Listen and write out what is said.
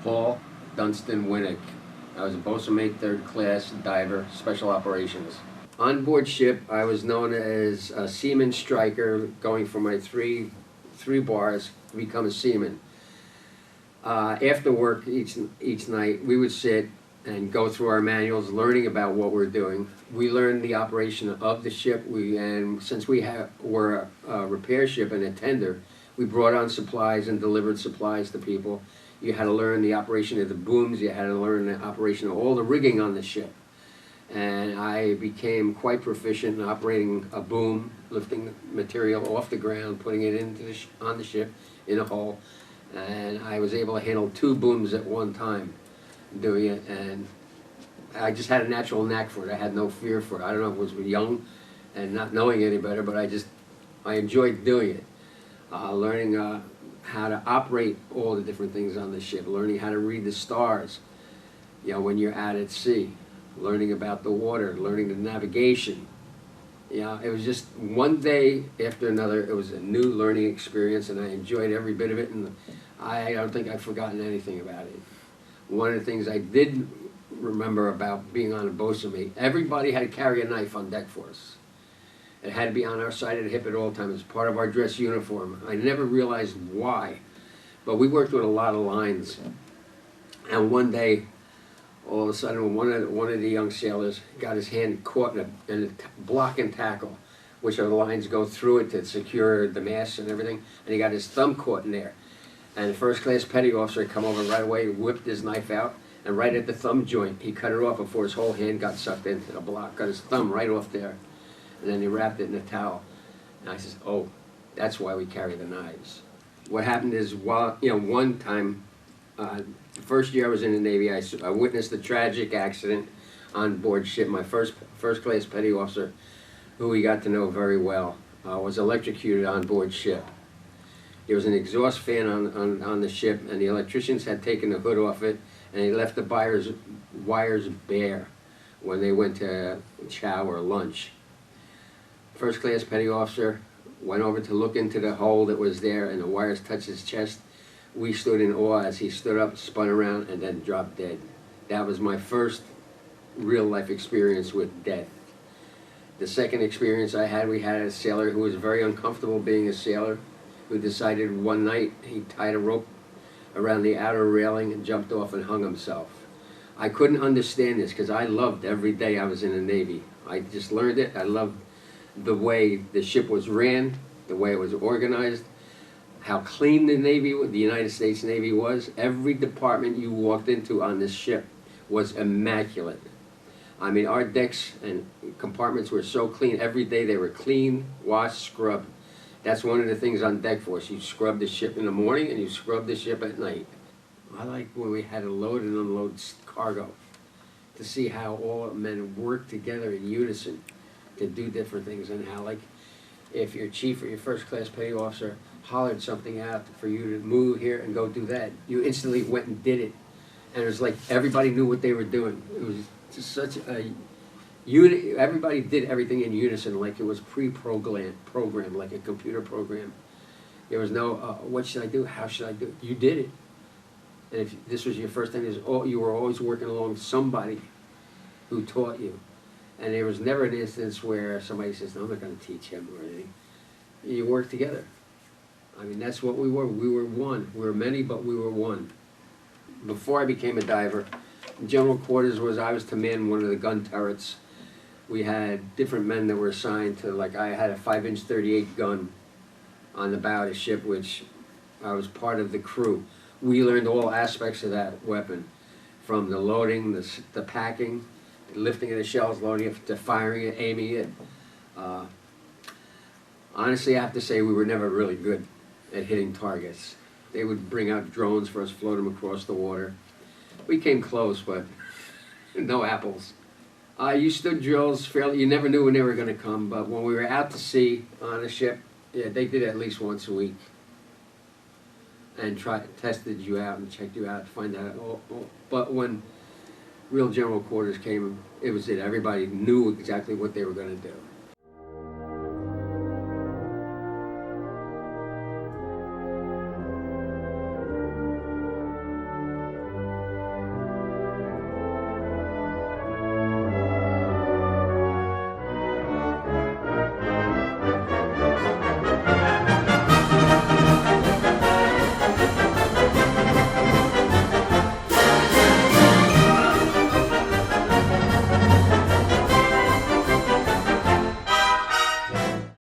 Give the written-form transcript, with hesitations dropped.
Paul Dunstan Wnek. I was a bosun mate, third class diver, special operations. On board ship, I was known as a seaman striker, going for my three bars to become a seaman. After work each night, we would sit and go through our manuals, learning about what we're doing. We learned the operation of the ship. And since we were a repair ship and a tender, we brought on supplies and delivered supplies to people. You had to learn the operation of the booms. You had to learn the operation of all the rigging on the ship. And I became quite proficient in operating a boom, lifting material off the ground, putting it on the ship in a hole. And I was able to handle 2 booms at one time doing it, and I just had a natural knack for it. I had no fear for it. I don't know if it was young and not knowing any better, but I enjoyed doing it. Learning how to operate all the different things on the ship, learning how to read the stars, you know, when you're out at sea, learning about the water, learning the navigation. You know, it was just one day after another. It was a new learning experience, and I enjoyed every bit of it, and I don't think I've forgotten anything about it. One of the things I did remember about being on a bosun mate, everybody had to carry a knife on deck for us. It had to be on our side of the hip at all times. It was part of our dress uniform. I never realized why, but we worked with a lot of lines. And one day, all of a sudden, one of the young sailors got his hand caught in a block and tackle, which are the lines go through it to secure the masts and everything, and he got his thumb caught in there. And the first class petty officer come over right away, whipped his knife out, and right at the thumb joint, he cut it off before his whole hand got sucked into the block, got his thumb right off there. And then he wrapped it in a towel. And I says, oh, that's why we carry the knives. What happened is, one time, the first year I was in the Navy, I witnessed a tragic accident on board ship. My first class petty officer, who we got to know very well, was electrocuted on board ship. There was an exhaust fan on the ship, and the electricians had taken the hood off it, and they left the wires bare when they went to chow or lunch. First class petty officer went over to look into the hole that was there, and the wires touched his chest. We stood in awe as he stood up, spun around, and then dropped dead. That was my first real-life experience with death. The second experience I had, we had a sailor who was very uncomfortable being a sailor, who decided one night he tied a rope around the outer railing and jumped off and hung himself. I couldn't understand this because I loved every day I was in the Navy. I just learned it. I loved the way the ship was ran, the way it was organized, how clean the United States Navy was. Every department you walked into on this ship was immaculate. I mean, our decks and compartments were so clean. Every day they were clean, washed, scrubbed. That's one of the things on deck for us. You scrub the ship in the morning and you scrub the ship at night. I like when we had to load and unload cargo, to see how all men worked together in unison to do different things, and how, like, if your chief or your first class petty officer hollered something out for you to move here and go do that, you instantly went and did it. And it was like everybody knew what they were doing. It was just such a everybody did everything in unison, like it was programmed, like a computer program. There was no, what should I do? How should I do it? You did it. And if this was your first time, you were always working along with somebody who taught you. And there was never an instance where somebody says, no, I'm not going to teach him or anything. You worked together. I mean, that's what we were. We were one. We were many, but we were one. Before I became a diver, general quarters was I was to man one of the gun turrets. We had different men that were assigned to, like, I had a 5-inch 38 gun on the bow of the ship, which I was part of the crew. We learned all aspects of that weapon, from the loading, the packing, the lifting of the shells, loading it, to firing it, aiming it. Honestly, I have to say we were never really good at hitting targets. They would bring out drones for us, float them across the water. We came close, but no apples. You stood drills fairly. You never knew when they were going to come, but when we were out to sea on a ship, yeah, they did it at least once a week, and tested you out and checked you out to find out. But when real general quarters came, it was it. Everybody knew exactly what they were going to do.